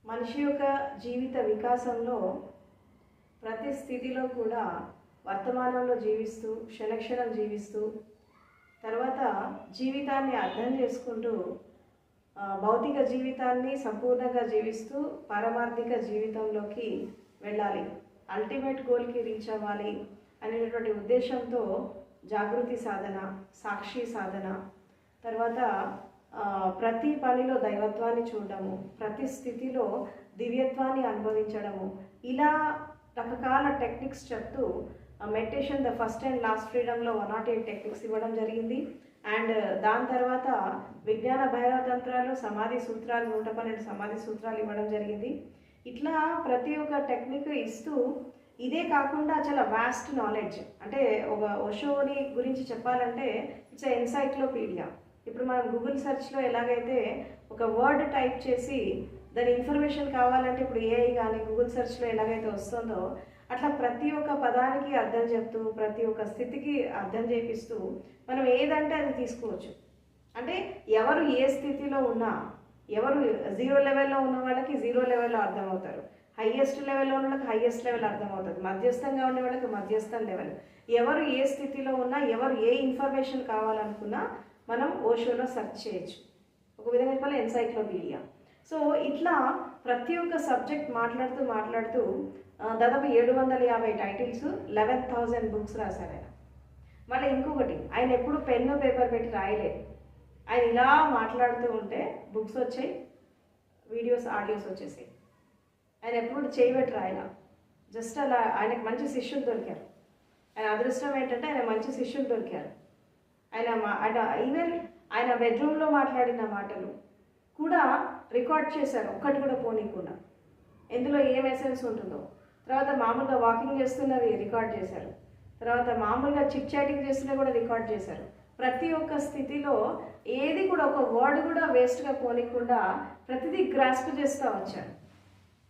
మనిషి యొక్క జీవిత వికాసంలో ప్రతి స్థితిలో కూడా వర్తమానంలో జీవిస్తూ క్షణక్షణం జీవిస్తూ తర్వాత జీవితాన్ని అర్థం చేసుకుంటూ భౌతిక జీవితాన్ని సంపూర్ణంగా జీవిస్తూ పారమార్థిక జీవితంలోకి వెళ్ళాలి, అల్టిమేట్ గోల్కి రీచ్ అవ్వాలి అనేటటువంటి ఉద్దేశంతో జాగృతి సాధన, సాక్షి సాధన, తర్వాత ప్రతి పనిలో దైవత్వాన్ని చూడడము, ప్రతి స్థితిలో దివ్యత్వాన్ని అనుభవించడము, ఇలా రకరకాల టెక్నిక్స్ చెప్తూ meditation the first and last ఫ్రీడమ్లో 108 టెక్నిక్స్ ఇవ్వడం జరిగింది. అండ్ దాని తర్వాత విజ్ఞాన భైరవ తంత్రాలు, సమాధి సూత్రాలు, 112 సమాధి సూత్రాలు ఇవ్వడం జరిగింది. ఇట్లా ప్రతి ఒక్క టెక్నిక్ ఇస్తూ, ఇదే కాకుండా చాలా వాస్ట్ నాలెడ్జ్, అంటే ఒక ఓషోని గురించి చెప్పాలంటే ఇట్స్ ఎన్సైక్లోపీడియా. ఇప్పుడు మనం గూగుల్ సెర్చ్లో ఎలాగైతే ఒక వర్డ్ టైప్ చేసి దాని ఇన్ఫర్మేషన్ కావాలంటే ఇప్పుడు ఏఐ కానీ గూగుల్ సెర్చ్లో ఎలాగైతే వస్తుందో అట్లా ప్రతి ఒక్క పదానికి అర్థం చెప్తూ ప్రతి ఒక్క స్థితికి అర్థం చేపిస్తూ మనం ఏదంటే అది తీసుకోవచ్చు. అంటే ఎవరు ఏ స్థితిలో ఉన్నా, ఎవరు 0 లెవెల్లో ఉన్న వాళ్ళకి 0 లెవెల్లో అర్థమవుతారు, హైయెస్ట్ లెవెల్లో ఉన్న వాళ్ళకి హైయెస్ట్ లెవెల్ అర్థమవుతుంది, మధ్యస్థంగా ఉండే వాళ్ళకి మధ్యస్థం లెవెల్, ఎవరు ఏ స్థితిలో ఉన్నా, ఎవరు ఏ ఇన్ఫర్మేషన్ కావాలనుకున్నా మనం ఓషోలో సెర్చ్ చేయొచ్చు. ఒక విధంగా చెప్పాలి ఎన్సైక్లోపీడియా. సో ఇట్లా ప్రతి ఒక్క సబ్జెక్ట్ మాట్లాడుతూ దాదాపు 750 టైటిల్స్, 11,000 బుక్స్ రాశారు ఆయన. మళ్ళీ ఇంకొకటి, ఆయన ఎప్పుడు పెన్ను పేపర్ పెట్టి రాయలేదు. ఆయన ఇలా మాట్లాడుతూ ఉంటే బుక్స్ వచ్చాయి, వీడియోస్ ఆడియోస్ వచ్చేసాయి. ఆయన ఎప్పుడు చేయబెట్టి రాయలా, జస్ట్ అలా. ఆయనకు మంచి శిష్యులు దొరికారు. ఆయన అదృష్టం ఏంటంటే ఆయన మంచి శిష్యులు దొరికారు. ఆయన ఈవెన్ ఆయన బెడ్రూమ్లో మాట్లాడిన మాటలు కూడా రికార్డ్ చేశారు, ఒక్కటి కూడా పోనీకుండా, ఎందులో ఏం ఎసెన్స్ ఉంటుందో. తర్వాత మామూలుగా వాకింగ్ చేస్తున్నవి రికార్డ్ చేశారు, తర్వాత మామూలుగా చిట్ చాటింగ్ చేస్తున్నవి కూడా రికార్డ్ చేశారు. ప్రతి ఒక్క స్థితిలో ఏది కూడా ఒక వర్డ్ కూడా వేస్ట్గా పోనీకుండా ప్రతిదీ గ్రాస్ప్ చేస్తూ వచ్చారు.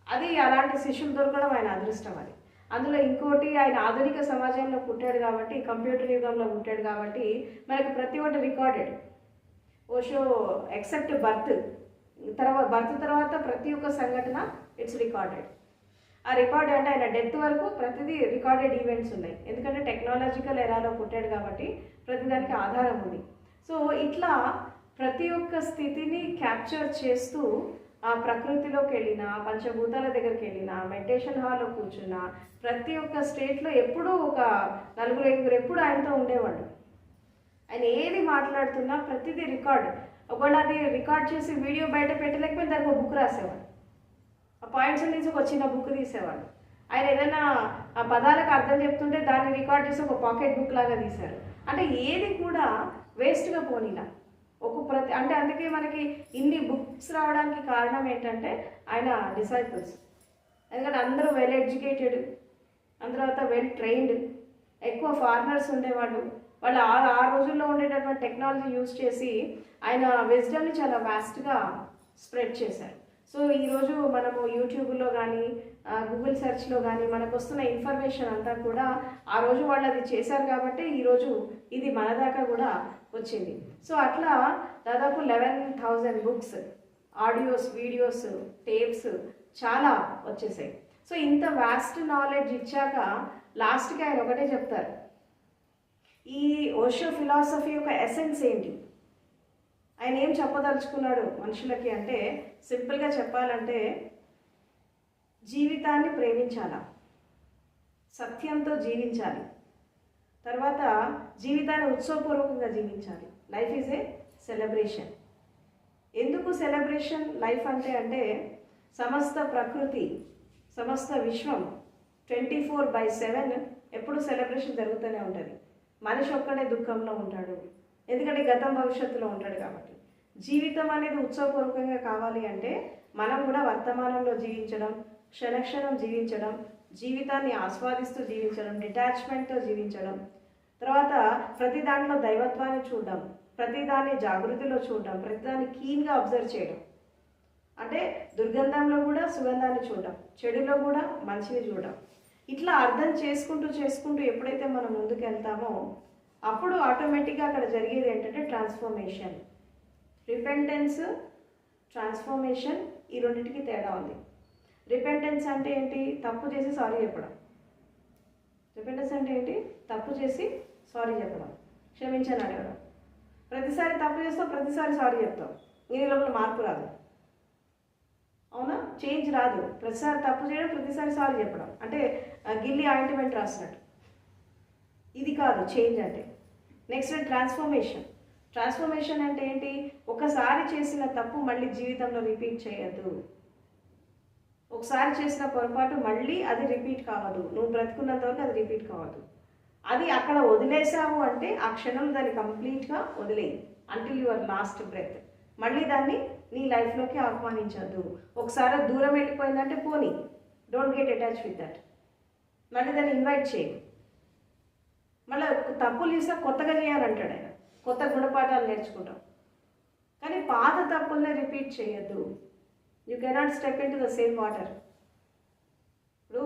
అది అలాంటి శిష్యులు దొరకడం ఆయన అదృష్టం. అది అందులో ఇంకోటి, ఆయన ఆధునిక సమాజంలో పుట్టాడు కాబట్టి, కంప్యూటర్ యుగంలో పుట్టాడు కాబట్టి మనకి ప్రతి ఒక్కటి రికార్డెడ్. ఓషో ఎక్సెప్ట్ బర్త్ తర్వాత ప్రతి ఒక్క సంఘటన ఇట్స్ రికార్డెడ్. ఆ రికార్డ్ అంటే ఆయన డెత్ వరకు ప్రతిదీ రికార్డెడ్ ఈవెంట్స్ ఉన్నాయి. ఎందుకంటే టెక్నాలజికల్ ఎరాలో పుట్టాడు కాబట్టి ప్రతిదానికి ఆధారం ఉంది. సో ఇట్లా ప్రతి ఒక్క స్థితిని క్యాప్చర్ చేస్తూ ఆ ప్రకృతిలోకి వెళ్ళినా, పంచభూతాల దగ్గరికి వెళ్ళినా, మెడిటేషన్ హాల్లో కూర్చున్నా, ప్రతి ఒక్క స్టేట్లో ఎప్పుడూ ఒక 4-5 ఎప్పుడు ఆయనతో ఉండేవాళ్ళు. ఆయన ఏది మాట్లాడుతున్నా ప్రతిదీ రికార్డ్. ఒకవేళ అది రికార్డ్ చేసి వీడియో బయట పెట్టలేకపోతే దానికి ఒక బుక్ రాసేవాడు, ఆ పాయింట్స్ తీసి ఒక చిన్న బుక్ తీసేవాడు. ఆయన ఏదైనా ఆ పదాలకు అర్థం చెప్తుంటే దాన్ని రికార్డ్ చేసి ఒక పాకెట్ బుక్ లాగా తీశారు. అంటే ఏది కూడా వేస్ట్గా పోనీలా. అంటే అందుకే మనకి ఇన్ని బుక్స్ రావడానికి కారణం ఏంటంటే ఆయన డిసైపుల్స్. ఎందుకంటే అందరూ వెల్ ఎడ్యుకేటెడ్, తర్వాత వెల్ ట్రైన్డ్, ఎక్కువ ఫారినర్స్ ఉండేవాళ్ళు. వాళ్ళు ఆ రోజుల్లో ఉండేటటువంటి టెక్నాలజీ యూజ్ చేసి ఆయన విజ్డమ్ని చాలా వాస్ట్గా స్ప్రెడ్ చేశారు. సో ఈరోజు మనము యూట్యూబ్లో కానీ గూగుల్ సెర్చ్లో కానీ మనకు వస్తున్న ఇన్ఫర్మేషన్ అంతా కూడా ఆ రోజు వాళ్ళు అది చేశారు కాబట్టి ఈరోజు ఇది మన దాకా కూడా వచ్చింది. సో అట్లా దాదాపు 11,000 బుక్స్, ఆడియోస్, వీడియోస్, టేప్స్ చాలా వచ్చేసాయి. సో ఇంత వాస్ట్ నాలెడ్జ్ ఇచ్చాక లాస్ట్కి ఆయన ఒకటే చెప్తారు, ఈ ఓషో ఫిలాసఫీ యొక్క ఎసెన్స్ ఏంటి, ఆయన ఏం చెప్పదలుచుకున్నాడు మనుషులకి అంటే, సింపుల్గా చెప్పాలంటే జీవితాన్ని ప్రేమించాలా, సత్యంతో జీవించాలి, తర్వాత జీవితాన్ని ఉత్సవపూర్వకంగా జీవించాలి. Life is a celebration. ఎందుకు సెలబ్రేషన్ లైఫ్ అంటే సమస్త ప్రకృతి, సమస్త విశ్వం 24/7 ఎప్పుడు సెలబ్రేషన్ జరుగుతూనే ఉంటుంది. మనిషి ఒక్కడే దుఃఖంలో ఉంటాడు, ఎందుకంటే గతం భవిష్యత్తులో ఉంటాడు కాబట్టి. జీవితం అనేది ఉత్సవపూర్వకంగా కావాలి అంటే మనం కూడా వర్తమానంలో జీవించడం, క్షణక్షణం జీవించడం, జీవితాన్ని ఆస్వాదిస్తూ జీవించడం, డిటాచ్మెంట్తో జీవించడం, తర్వాత ప్రతి దాంట్లో దైవత్వాన్ని చూడడం, ప్రతిదాన్ని జాగృతిలో చూడడం, ప్రతిదాన్ని కీన్గా అబ్జర్వ్ చేయడం. అంటే దుర్గంధంలో కూడా సుగంధాన్ని చూడడం, చెడులో కూడా మంచిని చూడడం. ఇట్లా అర్థం చేసుకుంటూ ఎప్పుడైతే మనం ముందుకు వెళ్తామో అప్పుడు ఆటోమేటిక్గా అక్కడ జరిగేది ఏంటంటే ట్రాన్స్ఫర్మేషన్, రిపెంటెన్స్, ట్రాన్స్ఫర్మేషన్, ఈ రెండింటికి తేడా ఉంది. రిపెంటెన్స్ అంటే ఏంటి? తప్పు చేసి సారీ చెప్పడం. రిపెంటెన్స్ అంటే ఏంటి? తప్పు చేసి సారీ చెప్పడం, క్షమించని అడగడం. ప్రతిసారి తప్పు చేస్తావు, ప్రతిసారి సారీ చెప్తావు, నీ లోపల మార్పు రాదు. అవునా? చేంజ్ రాదు. ప్రతిసారి తప్పు చేయడం, ప్రతిసారి సారీ చెప్పడం అంటే గిల్లి ఆయింట్మెంట్ రాసినట్టు. ఇది కాదు చేంజ్ అంటే. Next transformation. ట్రాన్స్ఫర్మేషన్ అంటే ఏంటి? ఒకసారి చేసిన తప్పు మళ్ళీ జీవితంలో రిపీట్ చేయొద్దు. ఒకసారి చేసిన పొరపాటు మళ్ళీ అది రిపీట్ కావద్దు. నువ్వు బ్రతుకున్నంత వరకు అది రిపీట్ కావద్దు. అది అక్కడ వదిలేసావు అంటే ఆ క్షణం దాన్ని కంప్లీట్గా వదిలేయి, అంటిల్ యువర్ లాస్ట్ బ్రెత్. మళ్ళీ దాన్ని నీ లైఫ్లోకి ఆహ్వానించద్దు. ఒకసారి దూరం వెళ్ళిపోయిందంటే పోనీ, don't get attach with that. మళ్ళీ దాన్ని ఇన్వైట్ చేయి. మళ్ళీ తప్పులు చేసినా కొత్తగా చేయాలంటాడు ఆయన, కొత్త గుణపాఠాలు నేర్చుకుంటాం. కానీ పాత తప్పుల్ని రిపీట్ చేయొద్దు. You cannot step in to the same water. ఇప్పుడు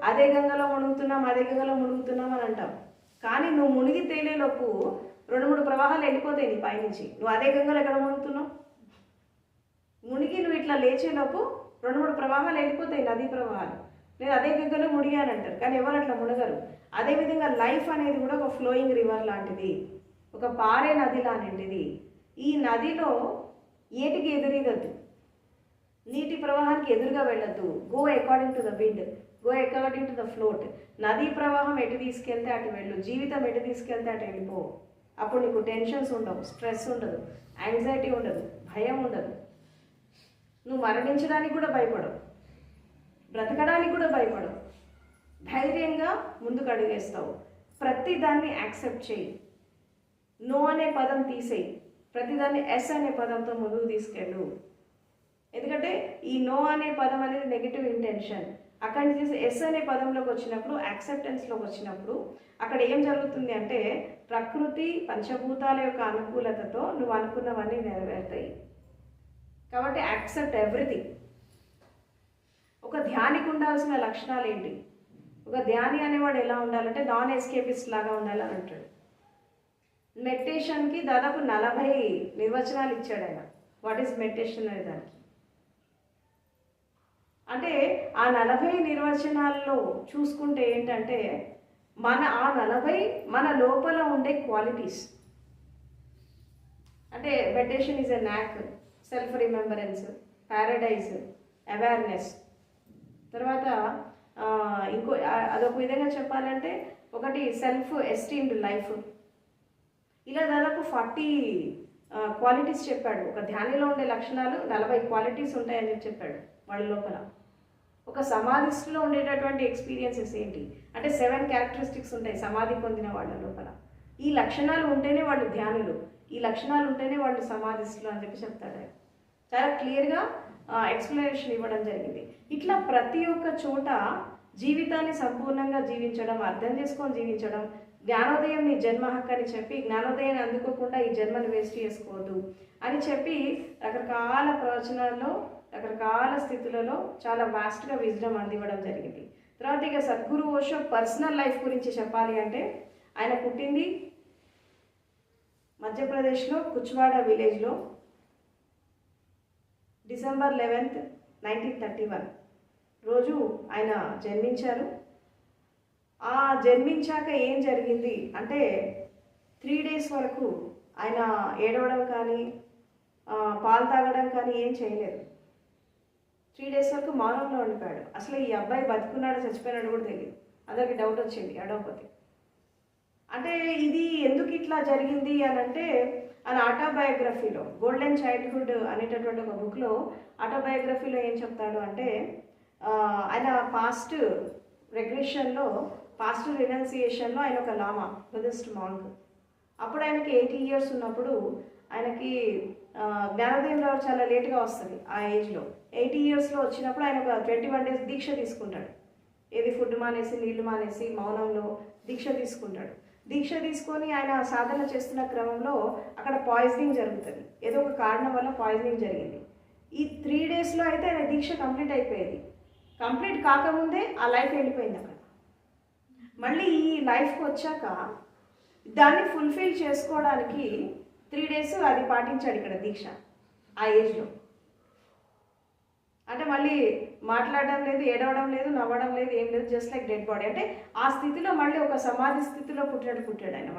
అదే గంగలో మునుగుతున్నాం అని అంటాం. కానీ నువ్వు మునిగి తేలేలోపు 2-3 ప్రవాహాలు వెళ్ళిపోతాయి నీ పైనుంచి. నువ్వు అదే గంగలో ఎక్కడ మునుగుతున్నావు? మునిగి నువ్వు ఇట్లా లేచేలోపు 2-3 ప్రవాహాలు వెళ్ళిపోతాయి, నదీ ప్రవాహాలు. నేను అదే గంగలో మునిగానంటారు, కానీ ఎవరు అట్లా మునగరు. అదేవిధంగా లైఫ్ అనేది కూడా ఒక ఫ్లోయింగ్ రివర్ లాంటిది, ఒక పారే నది లాంటిది. ఈ నదిలో ఏటికి ఎదురీదద్దు, నీటి ప్రవాహానికి ఎదురుగా వెళ్ళొద్దు. Go according to the wind, go according to the float. నదీ ప్రవాహం ఎటు తీసుకెళ్తే అటు వెళ్ళు, జీవితం ఎటు తీసుకెళ్తే అటు వెళ్ళిపో. అప్పుడు నీకు టెన్షన్స్ ఉండవు, స్ట్రెస్ ఉండదు, యాంగ్జైటీ ఉండదు, భయం ఉండదు. నువ్వు మరణించడానికి కూడా భయపడవు, బ్రతకడానికి కూడా భయపడవు. ధైర్యంగా ముందుకు అడుగేస్తావు. ప్రతిదాన్ని యాక్సెప్ట్ చేయి. నో అనే పదం తీసేయి, ప్రతిదాన్ని ఎస్ అనే పదంతో ముందుకు తీసుకెళ్ళు. ఎందుకంటే ఈ నో అనే పదం అనేది నెగిటివ్ ఇంటెన్షన్. అక్కడి నుంచి ఎస్ అనే పదంలోకి వచ్చినప్పుడు, యాక్సెప్టెన్స్లోకి వచ్చినప్పుడు అక్కడ ఏం జరుగుతుంది అంటే ప్రకృతి పంచభూతాల యొక్క అనుకూలతతో నువ్వు అనుకున్నవన్నీ నెరవేరుతాయి. కాబట్టి యాక్సెప్ట్ ఎవ్రీథింగ్. ఒక ధ్యానికి ఉండాల్సిన లక్షణాలు ఏంటి? ఒక ధ్యాని అనేవాడు ఎలా ఉండాలంటే నాన్ ఎస్కేపిస్ట్ లాగా ఉండాలని అంటాడు. మెడిటేషన్కి దాదాపు 40 నిర్వచనాలు ఇచ్చాడు ఆయన. వాట్ ఈస్ మెడిటేషన్ అనే దానికి. అంటే ఆ 40 నిర్వచనాల్లో చూసుకుంటే ఏంటంటే ఆ 40 మన లోపల ఉండే క్వాలిటీస్. అంటే మెడిటేషన్ ఈజ్ ఎ నాక్, సెల్ఫ్ రిమెంబరెన్స్, ప్యారడైజ్, అవేర్నెస్. తర్వాత ఇంకో అదొక విధంగా చెప్పాలంటే ఒకటి సెల్ఫ్ ఎస్టీమ్డ్ లైఫ్. ఇలా దాదాపు 40 క్వాలిటీస్ చెప్పాడు. ఒక ధ్యానిలో ఉండే లక్షణాలు 40 క్వాలిటీస్ ఉంటాయని చెప్పాడు వాళ్ళ లోపల. ఒక సమాధిస్టులో ఉండేటటువంటి ఎక్స్పీరియన్సెస్ ఏంటి అంటే 7 క్యారెక్టరిస్టిక్స్ ఉంటాయి సమాధి పొందిన వాళ్ళ లోపల. ఈ లక్షణాలు ఉంటేనే వాళ్ళు ధ్యానులు, ఈ లక్షణాలు ఉంటేనే వాళ్ళు సమాధిస్టులు అని చెప్పి చెప్తాడు. చాలా క్లియర్గా ఎక్స్ప్లెనేషన్ ఇవ్వడం జరిగింది. ఇట్లా ప్రతి ఒక్క చోట జీవితాన్ని సంపూర్ణంగా జీవించడం, అర్థం చేసుకొని జీవించడం, జ్ఞానోదయం నీ జన్మ హక్కు అని చెప్పి జ్ఞానోదయాన్ని అందుకోకుండా ఈ జన్మను వేస్ట్ చేసుకోవద్దు అని చెప్పి రకరకాల ప్రవచనాల్లో రకరకాల స్థితులలో చాలా వాస్ట్గా విజ్డమ్ అందివ్వడం జరిగింది. తర్వాత ఇక సద్గురు ఓషో పర్సనల్ లైఫ్ గురించి చెప్పాలి అంటే ఆయన పుట్టింది మధ్యప్రదేశ్లో కుచ్వాడ విలేజ్లో December 11th, 1931 రోజు ఆయన జన్మించారు. ఆ జన్మించాక ఏం జరిగింది అంటే 3 days వరకు ఆయన ఏడవడం కానీ పాలు తాగడం కానీ ఏం చేయలేదు. 3 days వరకు మౌనంలో ఉండిపోయాడు. అసలు ఈ అబ్బాయి బతుకున్నాడు చచ్చిపోయినాడు కూడా తెలియదు. అందరికి డౌట్ వచ్చింది అడవపోతే. అంటే ఇది ఎందుకు ఇట్లా జరిగింది అని అంటే ఆయన ఆటోబయోగ్రఫీలో గోల్డెన్ చైల్డ్హుడ్ అనేటటువంటి ఒక బుక్లో ఆటోబయోగ్రఫీలో ఏం చెప్తాడు అంటే ఆయన పాస్ట్ రెగ్రెషన్లో పాస్ట్ రినౌన్సియేషన్లో ఆయన ఒక లామా బుద్ధిస్ట్ మాంక్. అప్పుడు ఆయనకి 80 years ఉన్నప్పుడు ఆయనకి జ్ఞానోదయం రావడం చాలా లేట్గా వస్తుంది. ఆ ఏజ్లో 80 yearsలో వచ్చినప్పుడు ఆయన ఒక 21 days దీక్ష తీసుకుంటాడు. ఏది ఫుడ్ మానేసి నీళ్లు మానేసి మౌనంలో దీక్ష తీసుకుంటాడు. దీక్ష తీసుకొని ఆయన సాధన చేస్తున్న క్రమంలో అక్కడ పాయిజనింగ్ జరుగుతుంది. ఏదో ఒక కారణం వల్ల పాయిజనింగ్ జరిగింది. ఈ 3 daysలో అయితే ఆయన దీక్ష కంప్లీట్ అయిపోయేది. కంప్లీట్ కాకముందే ఆ లైఫ్ వెళ్ళిపోయింది అక్కడ. మళ్ళీ ఈ లైఫ్కి వచ్చాక దాన్ని ఫుల్ఫిల్ చేసుకోవడానికి 3 days అది పాటించాడు ఇక్కడ దీక్ష. ఆ ఏజ్లో. అంటే మళ్ళీ మాట్లాడడం లేదు, ఏడవడం లేదు, నవ్వడం లేదు, ఏం లేదు, జస్ట్ లైక్ డెడ్ బాడీ. అంటే ఆ స్థితిలో మళ్ళీ ఒక సమాధి స్థితిలో పుట్టాడు ఆయన.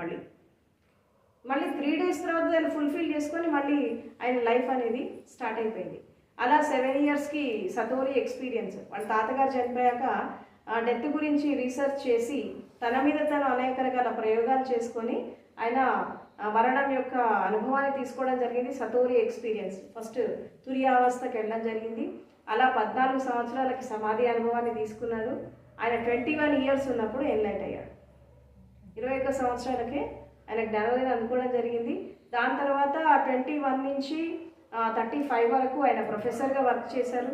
మళ్ళీ 3 days తర్వాత దాన్ని ఫుల్ఫిల్ చేసుకొని మళ్ళీ ఆయన లైఫ్ అనేది స్టార్ట్ అయిపోయింది. అలా 7 yearsకి సతోరి ఎక్స్పీరియన్స్. వాళ్ళ తాతగారు చనిపోయాక డెత్ గురించి రీసెర్చ్ చేసి తన మీద తను అనేక రకాల ప్రయోగాలు చేసుకొని ఆయన మరణం యొక్క అనుభవాన్ని తీసుకోవడం జరిగింది. సతోరి ఎక్స్పీరియన్స్. ఫస్ట్ తురియావస్థకి వెళ్ళడం జరిగింది. అలా 14 సంవత్సరాలకి సమాధి అనుభవాన్ని తీసుకున్నాడు. ఆయన 21 years ఉన్నప్పుడు ఎన్లైట్ అయ్యాడు. 21 సంవత్సరాలకే ఆయన జ్ఞానోదయం అందుకోవడం జరిగింది. దాని తర్వాత 21 నుంచి 35 వరకు ఆయన ప్రొఫెసర్గా వర్క్ చేశారు.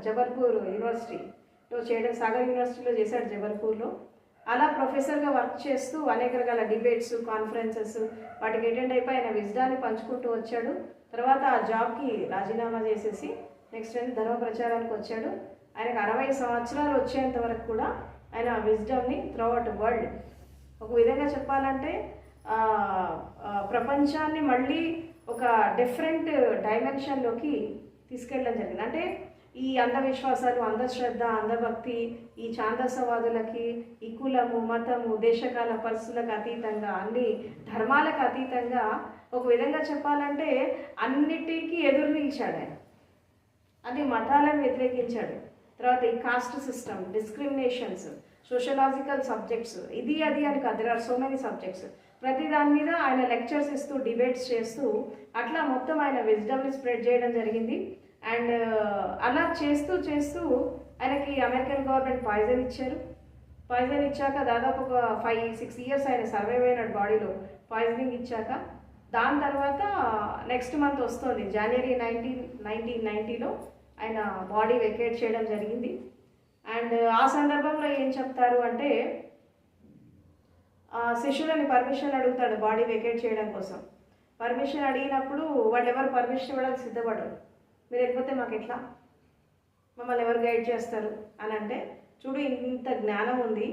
జబల్పూర్ యూనివర్సిటీలో సాగర్ యూనివర్సిటీలో చేశాడు జబల్పూర్లో. అలా ప్రొఫెసర్గా వర్క్ చేస్తూ అనేక రకాల డిబేట్స్, కాన్ఫరెన్సెస్ వాటికి అటెండ్ అయిపోయి ఆయన విజ్డాన్ని పంచుకుంటూ వచ్చాడు. తర్వాత ఆ జాబ్కి రాజీనామా చేసేసి నెక్స్ట్ ధర్మ ప్రచారానికి వచ్చాడు. ఆయనకు 60 సంవత్సరాలు వచ్చేంత వరకు కూడా ఆయన విజ్డమ్ని త్రూఅవుట్ వరల్డ్, ఒక విధంగా చెప్పాలంటే ప్రపంచాన్ని మళ్ళీ ఒక డిఫరెంట్ డైమెన్షన్లోకి తీసుకెళ్ళడం జరిగింది. అంటే ఈ అంధవిశ్వాసాలు, అంధశ్రద్ధ, అంధభక్తి, ఈ ఛాందసవాదులకి, ఈ కులము, మతము, దేశకాల పరిస్థితులకు అతీతంగా, అన్ని ధర్మాలకు అతీతంగా ఒక విధంగా చెప్పాలంటే అన్నిటికీ ఎదురు నిలిచాడు ఆయన. అన్ని మతాలను వ్యతిరేకించాడు. తర్వాత ఈ caste system, discriminations, sociological subjects, ఇది అది అని కాదు, there are so many subjects. ప్రతి దాని మీద ఆయన లెక్చర్స్ ఇస్తూ, డిబేట్స్ చేస్తూ అట్లా మొత్తం ఆయన విజ్డమ్ని స్ప్రెడ్ చేయడం జరిగింది. అండ్ అలా చేస్తూ చేస్తూ ఆయనకి అమెరికన్ గవర్నమెంట్ పాయిజన్ ఇచ్చారు. పాయిజన్ ఇచ్చాక దాదాపు ఒక 5-6 years ఆయన సర్వైవ్ అయినాడు బాడీలో పాయిజనింగ్ ఇచ్చాక. దాని తర్వాత నెక్స్ట్ మంత్ వస్తుంది January 1990లో ఆయన బాడీ వెకేట్ చేయడం జరిగింది. అండ్ ఆ సందర్భంలో ఏం చెప్తారు అంటే శిష్యులని పర్మిషన్ అడుగుతాడు బాడీ వెకేట్ చేయడం కోసం. పర్మిషన్ అడిగినప్పుడు వాళ్ళు ఎవరు పర్మిషన్ ఇవ్వడానికి సిద్ధపడరు. మీరు వెళ్ళిపోతే మాకు ఎట్లా, మమ్మల్ని ఎవరు గైడ్ చేస్తారు అని అంటే, చూడు ఇంత జ్ఞానం ఉంది,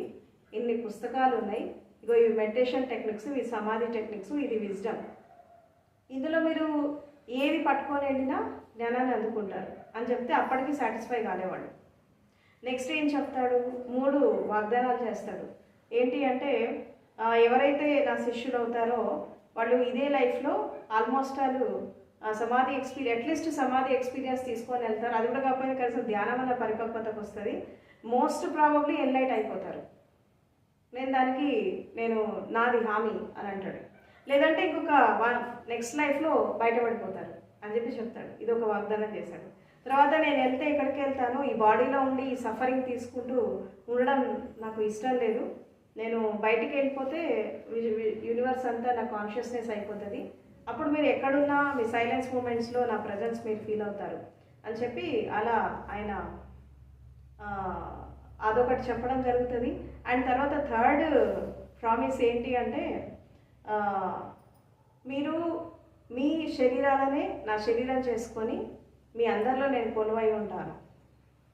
ఇన్ని పుస్తకాలు ఉన్నాయి, ఇగో ఇవి మెడిటేషన్ టెక్నిక్స్, ఇవి సమాధి టెక్నిక్స్, ఇది విజ్డమ్, ఇందులో మీరు ఏది పట్టుకొని వెళ్ళినా జ్ఞానాన్ని అందుకుంటారు అని చెప్తే అప్పటికి సాటిస్ఫై కాలేవాడు. నెక్స్ట్ ఏం చెప్తాడు, 3 వాగ్దానాలు చేస్తాడు. ఏంటి అంటే ఎవరైతే నా శిష్యులు అవుతారో వాళ్ళు ఇదే లైఫ్లో ఆల్మోస్ట్ వాళ్ళు సమాధి అట్లీస్ట్ సమాధి ఎక్స్పీరియన్స్ తీసుకొని వెళ్తారు. అది కూడా కాకపోతే కనీసం ధ్యానం అన్న పరిపక్వతకు వస్తుంది. మోస్ట్ ప్రాబబ్లీ ఎన్లైట్ అయిపోతారు. నేను నాది హామీ అని అంటాడు. లేదంటే ఇంకొక నెక్స్ట్ లైఫ్లో బయటపడిపోతారు అని చెప్తాడు. ఇది ఒక వాగ్దానం చేశాడు. తర్వాత నేను వెళ్తే ఎక్కడికి వెళ్తాను, ఈ బాడీలో ఉండి ఈ సఫరింగ్ తీసుకుంటూ ఉండడం నాకు ఇష్టం లేదు, నేను బయటికి వెళ్ళిపోతే యూనివర్స్ అంతా నా కాన్షియస్నెస్ అయిపోతుంది, అప్పుడు మీరు ఎక్కడున్నా మీ సైలెన్స్ మూమెంట్స్లో నా ప్రజెన్స్ మీరు ఫీల్ అవుతారు అని చెప్పి అలా ఆయన అదొకటి చెప్పడం జరుగుతుంది. అండ్ తర్వాత 3rd ప్రామిస్ ఏంటి అంటే మీరు మీ శరీరాలనే నా శరీరం చేసుకొని మీ అందరిలో నేను కొలువై ఉంటాను,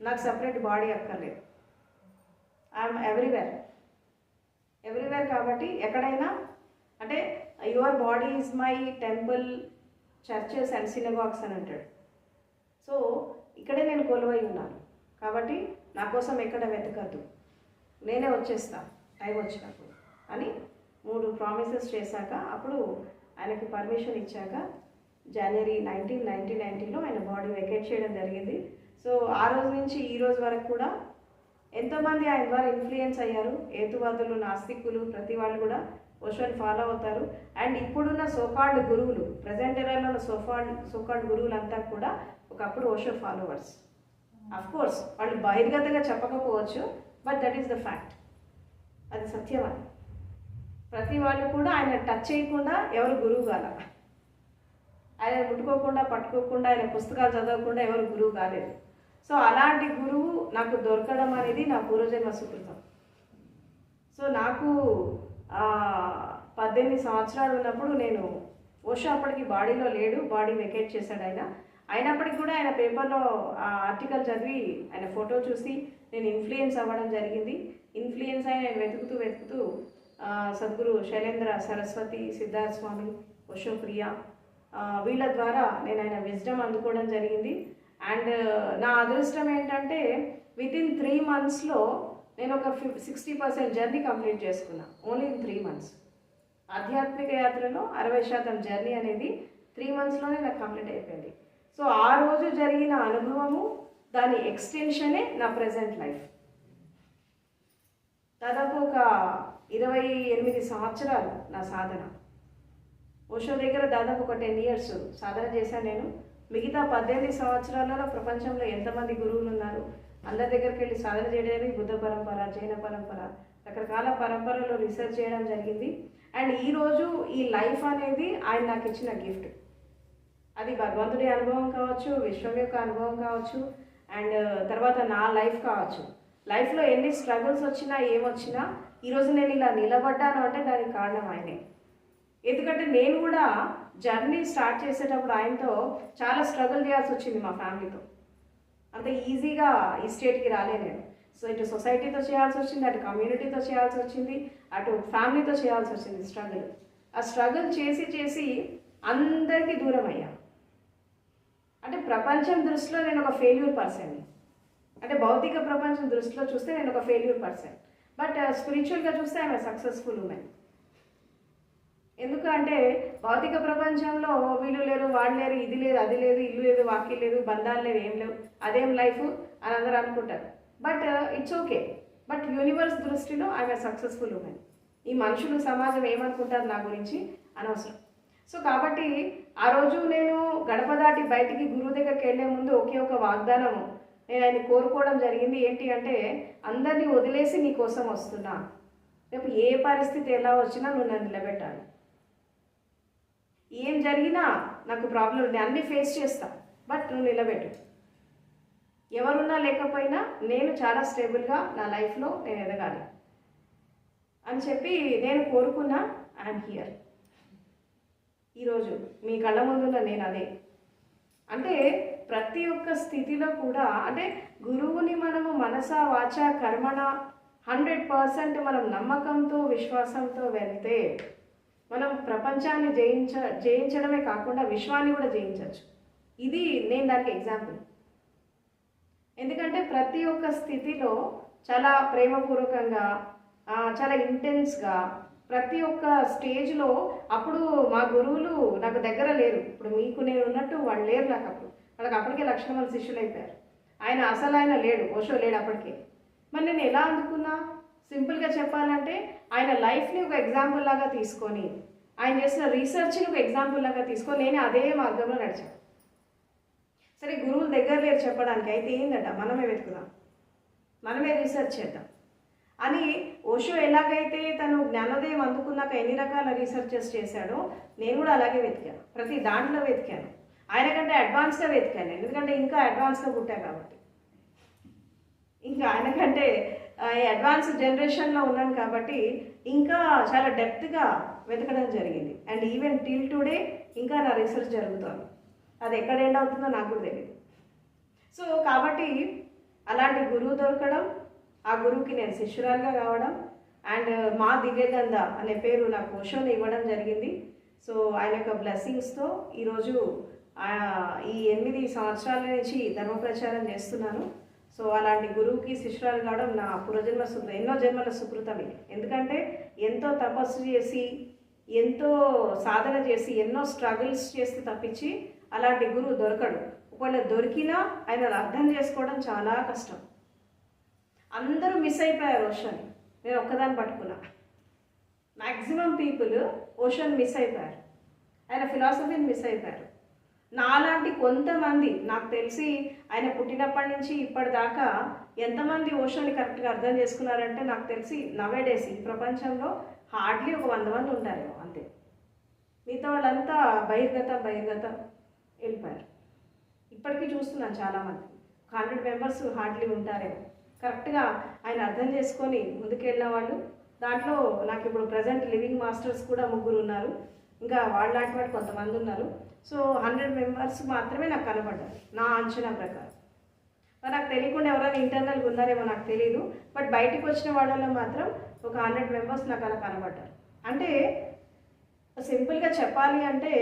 నాకు సపరేట్ బాడీ అక్కర్లేదు, ఐఎమ్ ఎవ్రీవేర్ కాబట్టి ఎక్కడైనా అంటే your body is my temple, churches and synagogues అని అంటాడు. సో ఇక్కడే నేను కొలువై ఉన్నాను కాబట్టి నా కోసం ఎక్కడ వెతకద్దు, నేనే వచ్చేస్తా టైం వచ్చినప్పుడు అని 3 ప్రామిసెస్ చేశాక అప్పుడు ఆయనకి పర్మిషన్ ఇచ్చాక January 1990లో ఆయన బాడీ వెకేట్ చేయడం జరిగింది. సో ఆ రోజు నుంచి ఈ రోజు వరకు కూడా ఎంతోమంది ఆయన ద్వారా ఇన్ఫ్లుయెన్స్ అయ్యారు. హేతువాదులు, నాస్తికులు, ప్రతి వాళ్ళు కూడా ఓషోని ఫాలో అవుతారు. అండ్ ఇప్పుడున్న సోకాల్డ్ గురువులు, ప్రజెంట్ ఎరాలో ఉన్న సోకాల్డ్ గురువులంతా కూడా ఒకప్పుడు ఓషో ఫాలోవర్స్. అఫ్కోర్స్ వాళ్ళు బహిర్గతంగా చెప్పకపోవచ్చు, but that is the fact, అది సత్యం. అని ప్రతి వాళ్ళు కూడా ఆయన టచ్ చేయకుండా ఎవరు గురువు కాల, ఆయన ముట్టుకోకుండా పట్టుకోకుండా ఆయన పుస్తకాలు చదవకుండా ఎవరు గురువు కాలేదు. సో అలాంటి గురువు నాకు దొరకడం అనేది నా పూర్వజన్మ సుకృతం. సో నాకు 18 సంవత్సరాలు ఉన్నప్పుడు నేను ఓషో అప్పటికి బాడీలో లేడు, బాడీ వెకేట్ చేశాడు ఆయన. అయినప్పటికీ కూడా ఆయన పేపర్లో ఆర్టికల్ చదివి ఆయన ఫోటో చూసి నేను ఇన్ఫ్లుయెన్స్ అవ్వడం జరిగింది. ఇన్ఫ్లుయెన్స్ అయిన నేను వెతుకుతూ సద్గురు శైలేంద్ర సరస్వతి, సిద్ధార్థ స్వామి, ఓషో ప్రియ, వీళ్ళ ద్వారా నేను ఆయన విజ్డమ్ అందుకోవడం జరిగింది. అండ్ నా అదృష్టం ఏంటంటే వితిన్ 3 monthsలో నేను ఒక 60% జర్నీ కంప్లీట్ చేసుకున్నా. Only in 3 months. ఆధ్యాత్మిక యాత్రలో 60% జర్నీ అనేది 3 monthsలోనే నాకు కంప్లీట్ అయిపోయింది. సో ఆ రోజు జరిగిన అనుభవము, దాని ఎక్స్టెన్షనే నా ప్రజెంట్ లైఫ్. దాదాపు ఒక 28 సంవత్సరాలు నా సాధన. ఓషో దగ్గర దాదాపు ఒక 10 years సాధన చేశాను నేను. మిగతా 18 సంవత్సరాలలో ప్రపంచంలో ఎంతమంది గురువులు ఉన్నారు, అందరి దగ్గరికి వెళ్ళి సాధన చేయడానికి బుద్ధ పరంపర, జైన పరంపర, రకరకాల పరంపరలో రీసెర్చ్ చేయడం జరిగింది. అండ్ ఈరోజు ఈ లైఫ్ అనేది ఆయన నాకు ఇచ్చిన గిఫ్ట్. అది భగవంతుడి అనుభవం కావచ్చు, విశ్వం యొక్క అనుభవం కావచ్చు, అండ్ తర్వాత నా లైఫ్ కావచ్చు. లైఫ్లో ఎన్ని స్ట్రగుల్స్ వచ్చినా ఏమొచ్చినా ఈరోజు నేను ఇలా నిలబడ్డాను అంటే దానికి కారణం ఆయనే. ఎందుకంటే నేను కూడా జర్నీ స్టార్ట్ చేసేటప్పుడు ఆయనతో చాలా స్ట్రగుల్ చేయాల్సి వచ్చింది మా ఫ్యామిలీతో. అంత ఈజీగా ఈ స్టేట్కి రాలే నేను. సో ఇటు సొసైటీతో చేయాల్సి వచ్చింది, అటు కమ్యూనిటీతో చేయాల్సి వచ్చింది, అటు ఫ్యామిలీతో చేయాల్సి వచ్చింది స్ట్రగుల్. ఆ స్ట్రగుల్ చేసి చేసి అందరికీ దూరం అయ్యా. అంటే ప్రపంచం దృష్టిలో నేను ఒక ఫెయిల్యూర్ పర్సన్ని. అంటే భౌతిక ప్రపంచం దృష్టిలో చూస్తే నేను ఒక ఫెయిల్యూర్ పర్సన్, బట్ స్పిరిచువల్గా చూస్తే ఆమె సక్సెస్ఫుల్ ఉమెన్. ఎందుకంటే భౌతిక ప్రపంచంలో వీళ్ళు లేరు, వాళ్ళు లేరు, ఇది లేదు, అది లేదు, ఇల్లు లేదు, వాకి లేదు, బంధాలు లేవు, ఏం లేవు, అదేం లైఫ్ అని అందరూ అనుకుంటారు. But it's okay. But universe దృష్టిలో ఆమె సక్సెస్ఫుల్ ఉమెన్. ఈ మనుషులు, సమాజం ఏమనుకుంటారు నా గురించి అనవసరం. సో కాబట్టి ఆ రోజు నేను గడప దాటి బయటికి గురువు దగ్గరికి వెళ్ళే ముందు ఒకే ఒక వాగ్దానము నేను ఆయన కోరుకోవడం జరిగింది. ఏంటి అంటే, అందరినీ వదిలేసి నీ కోసం వస్తున్నా, రేపు ఏ పరిస్థితి ఎలా వచ్చినా నువ్వు నన్ను నిలబెట్టాలి. ఏం జరిగినా నాకు ప్రాబ్లం ఉంది, అన్నీ ఫేస్ చేస్తా, బట్ నువ్వు నిలబెట్టు. ఎవరున్నా లేకపోయినా నేను చాలా స్టేబుల్గా నా లైఫ్లో నేను ఎదగాలి అని చెప్పి నేను కోరుకున్నా. I'm here. ఈరోజు మీ కళ్ళ ముందున్న నేను అదే. అంటే ప్రతి ఒక్క స్థితిలో కూడా, అంటే గురువుని మనము మనస వాచ కర్మణ 100% మనం నమ్మకంతో విశ్వాసంతో వెళ్తే మనం ప్రపంచాన్ని జయించడమే కాకుండా విశ్వాన్ని కూడా జయించవచ్చు. ఇది నేను దానికి ఎగ్జాంపుల్. ఎందుకంటే ప్రతి ఒక్క స్థితిలో చాలా ప్రేమపూర్వకంగా, చాలా ఇంటెన్స్గా, ప్రతి ఒక్క స్టేజ్లో అప్పుడు మా గురువులు నాకు దగ్గర లేరు. ఇప్పుడు మీకు నేను ఉన్నట్టు వాళ్ళు లేరు నాకు. అప్పుడు వాళ్ళకి అప్పటికే 1,00,000 మంది శిష్యులు అయిపోయారు. ఆయన లేడు, ఓషో లేడు అప్పటికే. మరి నేను ఎలా అందుకున్నా? సింపుల్గా చెప్పాలంటే ఆయన లైఫ్ని ఒక ఎగ్జాంపుల్ లాగా తీసుకొని, ఆయన చేసిన రీసెర్చ్ని ఒక ఎగ్జాంపుల్ లాగా తీసుకొని నేను అదే మార్గంలో నడిచాను. సరే గురువుల దగ్గర లేరు చెప్పడానికి, అయితే ఏందట, మనమే వెతుకుదాం, మనమే రీసెర్చ్ చేద్దాం అని. ఓషో ఎలాగైతే తను జ్ఞానోదయం అందుకున్నాక ఎన్ని రకాల రీసెర్చెస్ చేశాడో నేను కూడా అలాగే వెతికాను. ప్రతి దాంట్లో వెతికాను. ఆయన కంటే అడ్వాన్స్గా వెతికాను, ఎందుకంటే ఇంకా అడ్వాన్స్గా పుట్టాను కాబట్టి. ఇంకా ఆయనకంటే అడ్వాన్స్ జనరేషన్లో ఉన్నాను కాబట్టి ఇంకా చాలా డెప్త్గా వెతకడం జరిగింది. అండ్ ఈవెన్ టిల్ టుడే ఇంకా నా రీసెర్చ్ జరుగుతుంది. అది ఎక్కడ ఎండ్ అవుతుందో నాకు కూడా తెలియదు. సో కాబట్టి అలాంటి గురువు దొరకడం, ఆ గురువుకి నేను శిష్యురాలుగా కావడం, అండ్ మా దివ్యగంధ అనే పేరు నాకు ఓషోని ఇవ్వడం జరిగింది. సో ఆయన యొక్క బ్లెస్సింగ్స్తో ఈరోజు ఈ 8 సంవత్సరాల నుంచి ధర్మ ప్రచారం చేస్తున్నాను. సో అలాంటి గురువుకి శిష్యురాలు కావడం నా పూర్వజన్మ సుకృతం, ఎన్నో జన్మల సుకృతం ఇది. ఎందుకంటే ఎంతో తపస్సు చేసి, ఎంతో సాధన చేసి, ఎన్నో స్ట్రగుల్స్ చేస్తే తప్పించి అలాంటి గురువు దొరకడు. ఒకవేళ దొరికినా ఆయన అర్థం చేసుకోవడం చాలా కష్టం. అందరూ మిస్ అయిపోయారు ఓషోని, నేను ఒక్కదాన్ని పట్టుకున్నా. మ్యాక్సిమం పీపుల్ ఓషోని మిస్ అయిపోయారు, ఆయన ఫిలాసఫీని మిస్ అయిపోయారు. నాలాంటి కొంతమంది, నాకు తెలిసి ఆయన పుట్టినప్పటి నుంచి ఇప్పటిదాకా ఎంతమంది ఓషోని కరెక్ట్గా అర్థం చేసుకున్నారంటే, నాకు తెలిసి నవేడేస్ ఈ ప్రపంచంలో హార్డ్లీ ఒక 100 మంది ఉంటారేమో అంతే. మిగతా వాళ్ళంతా బహిర్గతం వెళ్ళిపోయారు. ఇప్పటికీ చూస్తున్నాను చాలామంది, 100 మెంబర్స్ హార్డ్లీ ఉంటారేమో కరెక్ట్గా ఆయన అర్థం చేసుకొని ముందుకెళ్ళిన వాళ్ళు. దాంట్లో నాకు ఇప్పుడు ప్రజెంట్ లివింగ్ మాస్టర్స్ కూడా 3 ఉన్నారు, ఇంకా వాళ్ళలాంటి వాడు కొంతమంది ఉన్నారు. సో 100 మెంబర్స్ మాత్రమే నాకు కనబడ్డారు నా అంచనా ప్రకారం. మరి నాకు తెలియకుండా ఎవరైనా ఇంటర్నల్గా ఉన్నారేమో నాకు తెలియదు, బట్ బయటకు వచ్చిన వాళ్ళలో మాత్రం ఒక 100 మెంబర్స్ నాకు అలా కనబడ్డారు. అంటే సింపుల్గా చెప్పాలి అంటే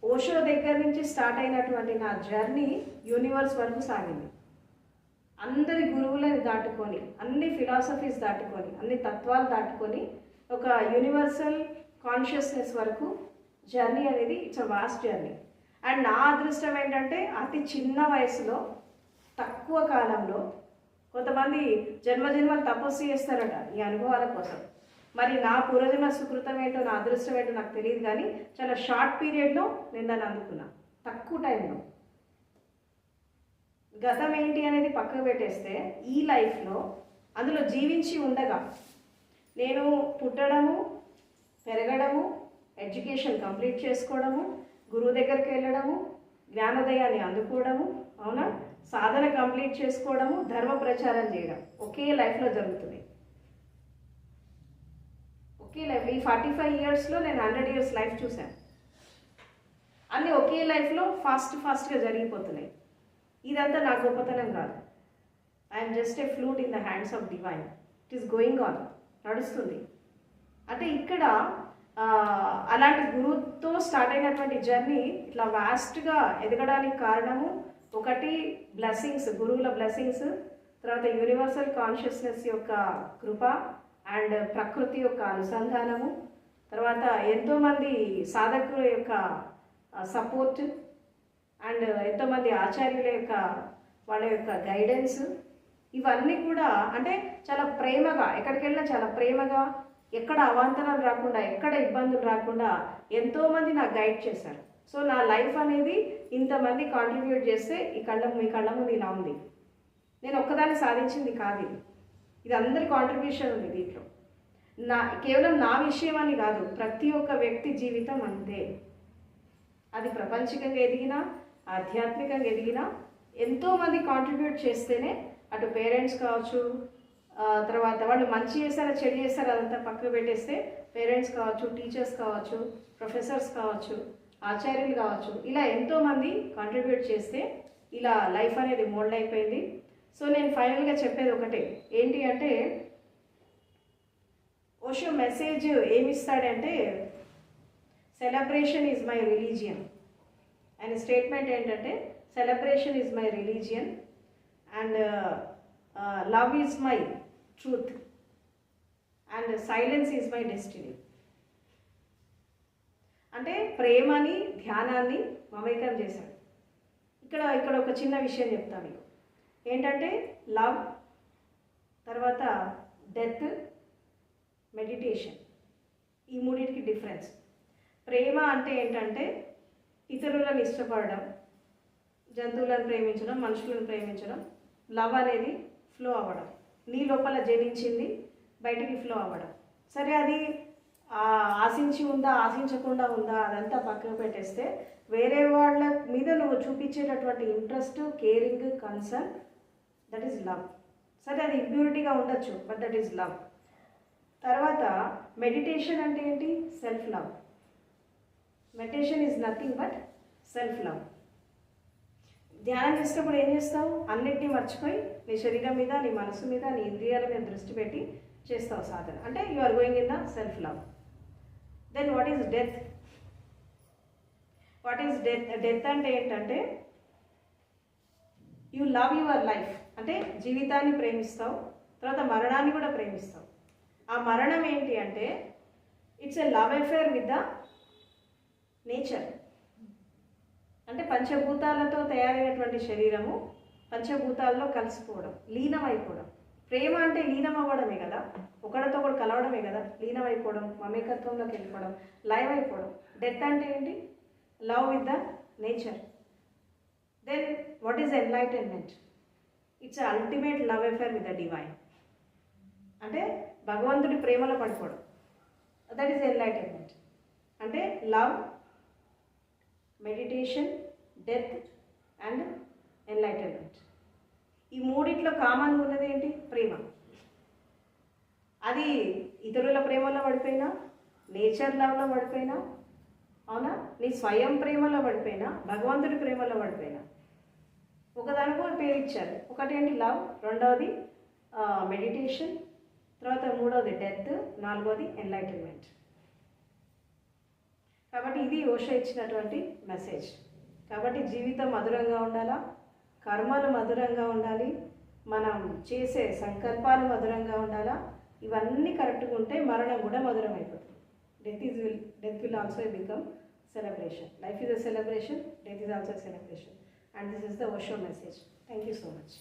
ఓషో దగ్గర నుంచి స్టార్ట్ అయినటువంటి నా జర్నీ యూనివర్స్ వరకు సాగింది. అందరి గురువులని దాటుకొని, అన్ని ఫిలాసఫీస్ దాటుకొని, అన్ని తత్వాలు దాటుకొని ఒక యూనివర్సల్ కాన్షియస్నెస్ వరకు జర్నీ అనేది it's a vast journey. And నా అదృష్టం ఏంటంటే అతి చిన్న వయసులో, తక్కువ కాలంలో, కొంతమంది జన్మజన్మలు తపస్సు చేస్తారట ఈ అనుభవాల కోసం. మరి నా పూర్వజన్మ సుకృతం ఏంటో, నా అదృష్టం ఏంటో నాకు తెలియదు, కానీ చాలా షార్ట్ పీరియడ్లో నేను దాన్ని అందుకున్నా, తక్కువ టైంలో. గతం ఏంటి అనేది పక్కకు పెట్టేస్తే ఈ లైఫ్లో అందులో జీవించి ఉండగా నేను పుట్టడము, పెరగడము, ఎడ్యుకేషన్ కంప్లీట్ చేసుకోవడము, గురువు దగ్గరికి వెళ్ళడము, జ్ఞానోదయాన్ని అందుకోవడము, అవునా, సాధన కంప్లీట్ చేసుకోవడము, ధర్మ ప్రచారం చేయడం ఒకే లైఫ్లో జరుగుతుంది. ఒకే లైఫ్. ఈ 45 ఇయర్స్లో నేను 100 ఇయర్స్ లైఫ్ చూశాను. అన్నీ ఒకే లైఫ్లో ఫాస్ట్గా జరిగిపోతున్నాయి. ఇదంతా నా గొప్పతనం కాదు. I'm just a flute in the hands of divine. It is going on, నడుస్తుంది. అంటే ఇక్కడ అలాంటి గురువుతో స్టార్ట్ అయినటువంటి జర్నీ ఇట్లా వాస్ట్గా ఎదగడానికి కారణము ఒకటి బ్లెస్సింగ్స్, గురువుల బ్లెస్సింగ్స్, తర్వాత యూనివర్సల్ కాన్షియస్నెస్ యొక్క కృప అండ్ ప్రకృతి యొక్క అనుసంధానము, తర్వాత ఎంతోమంది సాధకుల యొక్క సపోర్ట్ అండ్ ఎంతోమంది ఆచార్యుల యొక్క వాళ్ళ యొక్క గైడెన్స్, ఇవన్నీ కూడా అంటే చాలా ప్రేమగా, ఎక్కడికి వెళ్ళినా చాలా ప్రేమగా, ఎక్కడ అవాంతరాలు రాకుండా, ఎక్కడ ఇబ్బందులు రాకుండా ఎంతోమంది నాకు గైడ్ చేశారు. సో నా లైఫ్ అనేది ఇంతమంది కాంట్రిబ్యూట్ చేస్తే మీ కళ్ళ ముందు ఇలా ఉంది. నేను ఒక్కదాన్ని సాధించింది కాదు, ఇది అందరి కాంట్రిబ్యూషన్ ఉంది దీంట్లో. కేవలం నా విషయం అని కాదు, ప్రతి ఒక్క వ్యక్తి జీవితం అంతే. అది ప్రపంచికంగా ఎదిగినా, ఆధ్యాత్మికంగా ఎదిగినా ఎంతోమంది కాంట్రిబ్యూట్ చేస్తేనే, అటు పేరెంట్స్ కావచ్చు, తర్వాత వాళ్ళు మంచి చేశారా చెడు చేశారా అదంతా పక్కకు పెట్టేస్తే పేరెంట్స్ కావచ్చు, టీచర్స్ కావచ్చు, ప్రొఫెసర్స్ కావచ్చు, ఆచార్యులు కావచ్చు, ఇలా ఎంతోమంది కాంట్రిబ్యూట్ చేస్తే ఇలా లైఫ్ అనేది మోల్డ్ అయిపోయింది. సో నేను ఫైనల్గా చెప్పేది ఒకటే ఏంటి అంటే, ఓషో మెసేజ్ ఏమిస్తాడంటే, సెలబ్రేషన్ ఈజ్ మై రిలీజియన్. ఆయన స్టేట్మెంట్ ఏంటంటే, celebration is my religion and love is my truth and silence is my destiny. అంటే ప్రేమని, ధ్యానాన్ని మమేకం చేశాడు. ఇక్కడ ఒక చిన్న విషయం చెప్తాను మీకు. ఏంటంటే లవ్, తర్వాత డెత్, మెడిటేషన్, ఈ మూడింటికి డిఫరెన్స్. ప్రేమ అంటే ఏంటంటే ఇతరులను ఇష్టపడడం, జంతువులను ప్రేమించడం, మనుషులను ప్రేమించడం. లవ్ అనేది ఫ్లో అవ్వడం, నీ లోపల జనించింది బయటికి ఫ్లో అవ్వడం. సరే, అది ఆశించి ఉందా, ఆశించకుండా ఉందా, అదంతా పక్కకు పెట్టేస్తే వేరే వాళ్ళ మీద నువ్వు చూపించేటటువంటి interest, caring, concern, that is love. సరే, అది ఇంప్యూరిటీగా ఉండొచ్చు, బట్ దట్ ఈస్ లవ్. తర్వాత మెడిటేషన్ అంటే ఏంటి? Self love. Meditation is nothing but self love. ధ్యానం చేసేటప్పుడు ఏం చేస్తావు? అన్నిటినీ మర్చిపోయి నీ శరీరం మీద, నీ మనసు మీద, నీ ఇంద్రియాల మీద దృష్టి పెట్టి చేస్తావు సాధన. అంటే you are going in the self love. Then what is death? What is death? Death అంటే ఏంటంటే యు లవ్ యువర్ లైఫ్. అంటే జీవితాన్ని ప్రేమిస్తావు, తర్వాత మరణాన్ని కూడా ప్రేమిస్తావు. ఆ మరణం ఏంటి అంటే it's a love affair with the nature. అంటే పంచభూతాలతో తయారైనటువంటి శరీరము పంచభూతాల్లో కలిసిపోవడం, లీనమైపోవడం. ప్రేమ అంటే లీనం అవ్వడమే కదా, ఒకరితో ఒకడు కలవడమే కదా, లీనమైపోవడం, మమేకత్వంలోకి వెళ్ళిపోవడం, లైవ్ అయిపోవడం. డెత్ అంటే ఏంటి? Love with the nature. Then what is enlightenment? It's ultimate love affair with the divine. అంటే భగవంతుడి ప్రేమలో పడిపోవడం, దట్ ఈస్ ఎన్లైటన్మెంట్. అంటే love, meditation, death and enlightenment. ఈ మూడిట్లో కామన్గా ఉన్నది ఏంటి? ప్రేమ. అది ఇతరుల ప్రేమలో పడిపోయినా, నేచర్ లవ్లో పడిపోయినా, అవునా, నీ స్వయం ప్రేమలో పడిపోయినా, భగవంతుడి ప్రేమలో పడిపోయినా, ఒకదానికో పేరు ఇచ్చారు. ఒకటేంటి? లవ్, రెండవది మెడిటేషన్, తర్వాత మూడవది డెత్, నాలుగవది ఎన్లైటన్మెంట్. కాబట్టి ఇది ఓషో ఇచ్చినటువంటి మెసేజ్. కాబట్టి జీవితం మధురంగా ఉండాలా, కర్మలు మధురంగా ఉండాలి, మనం చేసే సంకల్పాలు మధురంగా ఉండాలా. ఇవన్నీ కరెక్ట్గా ఉంటే మరణం కూడా మధురం అయిపోతుంది. Death will also become celebration. Life is a celebration, death is also a celebration. And this is the Osho message. Thank you so much.